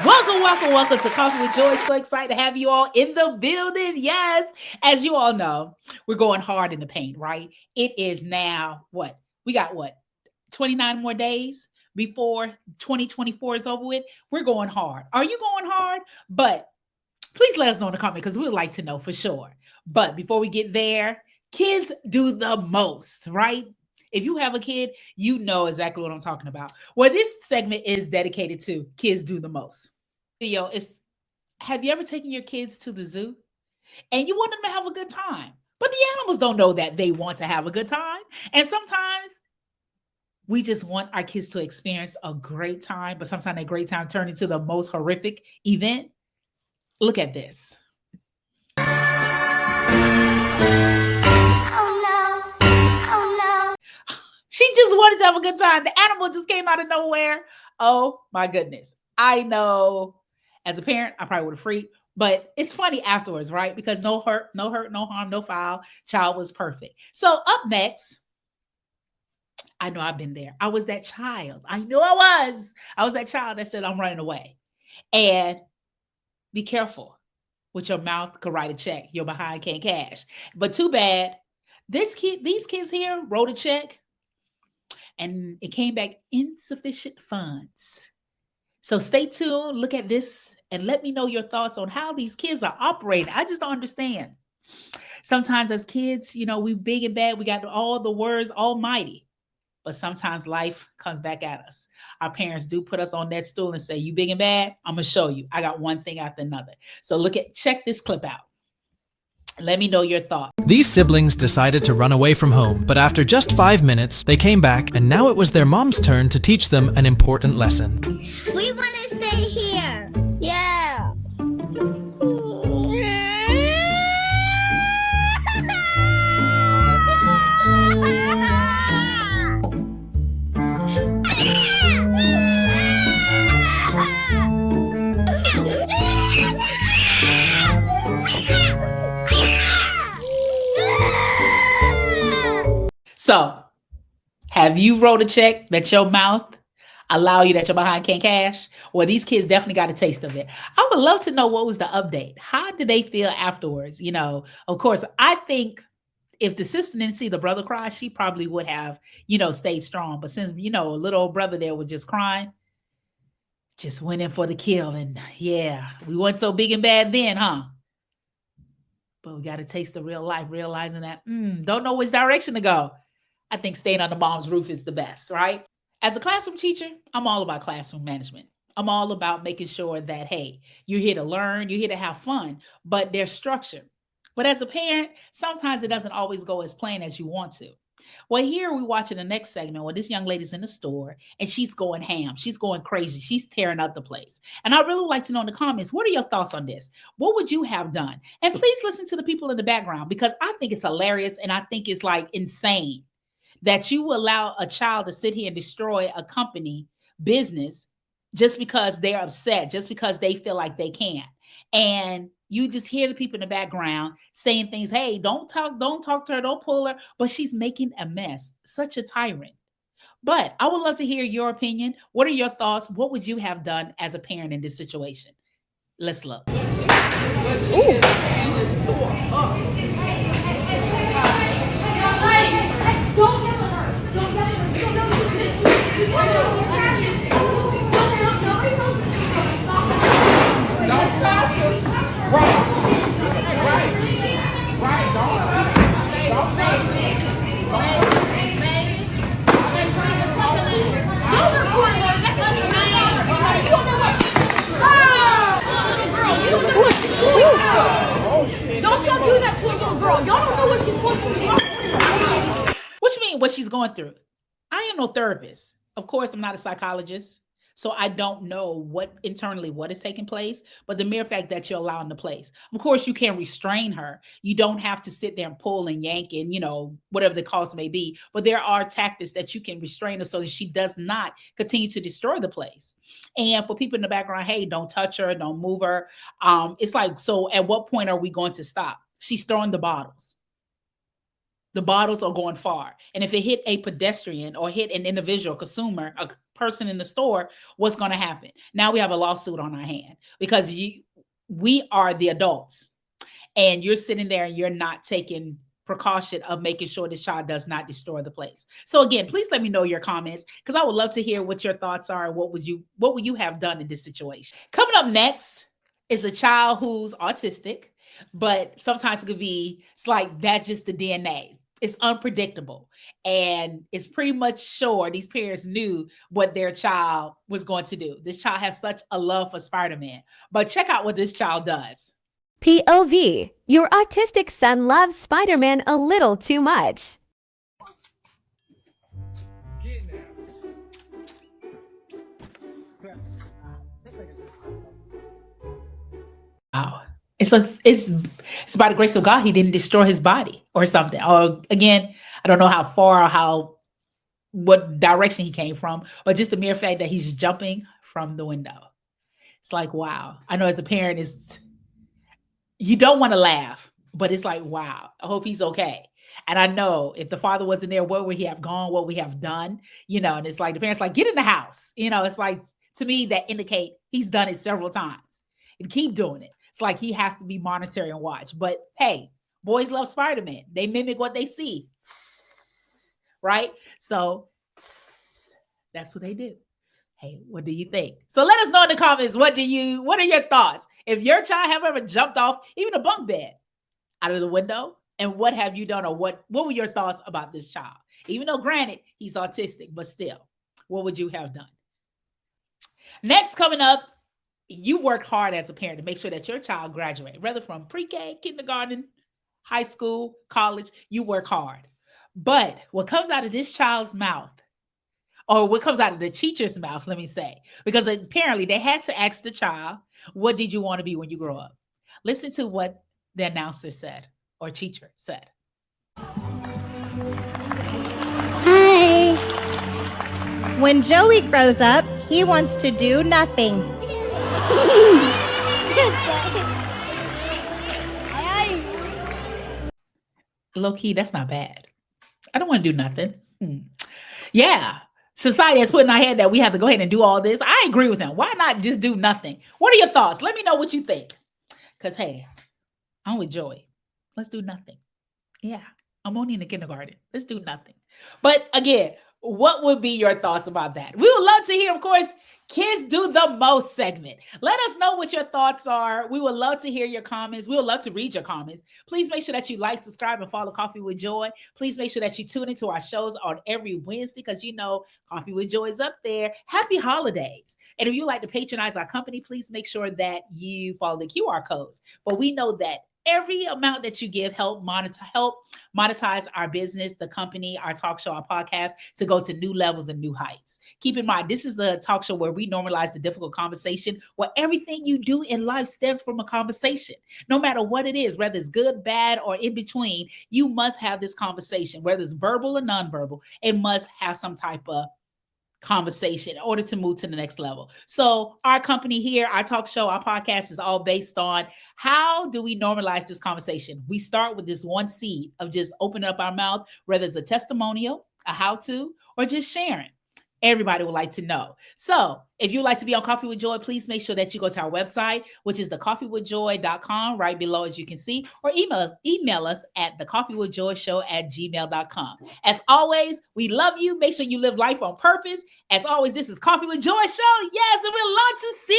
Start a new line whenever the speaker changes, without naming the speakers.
Welcome to Coffee with Joy. So excited to have you all in the building. Yes, as you all know, we're going hard in the paint, right? It is now what? We got what? 29 more days before 2024 is over with. We're going hard. Are you going hard? But please let us know in the comment because we would like to know for sure. But before we get there, kids do the most, right? If you have a kid, you know exactly what I'm talking about. Well, this segment is dedicated to kids do the most. Video is, have you ever taken your kids to the zoo and you want them to have a good time? But the animals don't know that they want to have a good time. And sometimes we just want our kids to experience a great time, but sometimes that great time turn into the most horrific event. Look at this. Oh no. Oh no. She just wanted to have a good time. The animal just came out of nowhere. Oh my goodness. I know as a parent, I probably would have freaked, but it's funny afterwards, right? Because no hurt, no harm, no foul. Child was perfect. So up next, I know I've been there. I was that child. I know I was. I was that child that said, I'm running away. And be careful with your mouth could write a check. Your behind can't cash. But too bad. These kids here wrote a check and it came back insufficient funds. So stay tuned, look at this, and let me know your thoughts on how these kids are operating. I just don't understand. Sometimes as kids, we big and bad, we got all the words almighty. But sometimes life comes back at us. Our parents do put us on that stool and say, you big and bad, I'm going to show you. I got one thing after another. So check this clip out. Let me know your thoughts.
These siblings decided to run away from home, but after just 5 minutes, they came back, and now it was their mom's turn to teach them an important lesson.
We want to stay here. Yeah.
So, have you wrote a check that your mouth allow you that your behind can't cash? Well, these kids definitely got a taste of it. I would love to know what was the update. How did they feel afterwards? Of course, I think if the sister didn't see the brother cry, she probably would have, stayed strong. But since, a little old brother there was just crying, just went in for the kill. And yeah, we weren't so big and bad then, huh? But we got a taste of real life, realizing that, don't know which direction to go. I think staying under mom's roof is the best, right? As a classroom teacher, I'm all about classroom management. I'm all about making sure that, hey, you're here to learn, you're here to have fun, but there's structure. But as a parent, sometimes it doesn't always go as planned as you want to. Well, here we're watching the next segment where this young lady's in the store and she's going ham. She's going crazy. She's tearing up the place. And I really like to know in the comments, what are your thoughts on this? What would you have done? And please listen to the people in the background because I think it's hilarious and I think it's like insane that you allow a child to sit here and destroy a company business just because they're upset, just because they feel like they can't. And you just hear the people in the background saying things, hey, don't talk to her, don't pull her, but she's making a mess. Such a tyrant. But I would love to hear your opinion. What are your thoughts? What would you have done as a parent in this situation? Let's look. Ooh.
Don't y'all do that to a little girl. Y'all don't know what she's going through.
What you mean what she's going through? I am no therapist. Of course, I'm not a psychologist. So I don't know what is taking place, but the mere fact that you're allowing the place. Of course, you can't restrain her. You don't have to sit there and pull and yank and, whatever the cost may be. But there are tactics that you can restrain her so that she does not continue to destroy the place. And for people in the background, hey, don't touch her, don't move her. It's like, so at what point are we going to stop? She's throwing the bottles. The bottles are going far. And if it hit a pedestrian or hit an individual consumer, person in the store, what's going to happen? Now we have a lawsuit on our hand because we are the adults, and you're sitting there and you're not taking precaution of making sure this child does not destroy the place. So again, please let me know your comments because I would love to hear what your thoughts are. What would you have done in this situation? Coming up next is a child who's autistic, but sometimes it could be, it's like that's just the DNA. It's unpredictable. And it's pretty much sure these parents knew what their child was going to do. This child has such a love for Spider-Man. But check out what this child does.
POV. Your autistic son loves Spider-Man a little too much.
Wow. It's by the grace of God he didn't destroy his body or something. Or again, I don't know how far or what direction he came from, but just the mere fact that he's jumping from the window. It's like, wow. I know as a parent, you don't want to laugh, but it's like, wow, I hope he's okay. And I know if the father wasn't there, where would he have gone? What we have done? And it's like the parents like, get in the house. It's like, to me, that indicate he's done it several times and keep doing it. It's like he has to be monitored and watched. But hey, boys love Spider-Man. They mimic what they see. Right? So that's what they do. Hey, what do you think? So let us know in the comments. What are your thoughts? If your child have ever jumped off even a bunk bed out of the window, and what have you done, or what were your thoughts about this child? Even though granted, he's autistic, but still, what would you have done? Next, coming up, you worked hard as a parent to make sure that your child graduates, whether from pre-K, kindergarten, high school, college, you work hard. But what comes out of this child's mouth, or what comes out of the teacher's mouth, let me say, because apparently they had to ask the child, what did you want to be when you grow up? Listen to what the announcer said, or teacher said.
Hi. When Joey grows up, he wants to do nothing.
Low key, that's not bad. I don't want to do nothing. Yeah. Society has put in our head that we have to go ahead and do all this. I agree with him. Why not just do nothing? What are your thoughts? Let me know what you think. Because, hey, I'm with Joey. Let's do nothing. Yeah. I'm only in the kindergarten. Let's do nothing. But again, what would be your thoughts about that? We would love to hear, of course, Kids Do the Most segment. Let us know what your thoughts are. We would love to hear your comments. We would love to read your comments. Please make sure that you like, subscribe, and follow Coffee with Joy. Please make sure that you tune into our shows on every Wednesday because Coffee with Joy is up there. Happy holidays. And if you like to patronize our company, please make sure that you follow the QR codes. But we know that every amount that you give help monetize our business, the company, our talk show, our podcast to go to new levels and new heights. Keep in mind, this is a talk show where we normalize the difficult conversation, where everything you do in life stems from a conversation. No matter what it is, whether it's good, bad, or in between, you must have this conversation, whether it's verbal or nonverbal. It must have some type of conversation in order to move to the next level. So our company here, our talk show, our podcast is all based on how do we normalize this conversation? We start with this one seed of just opening up our mouth, whether it's a testimonial, a how-to, or just sharing. Everybody would like to know. So if you'd like to be on Coffee with Joy, please make sure that you go to our website, which is thecoffeewithjoy.com, right below, as you can see, or email us at thecoffeewithjoyshow@gmail.com. As always, we love you. Make sure you live life on purpose. As always, this is Coffee with Joy Show. Yes, and we'd love to see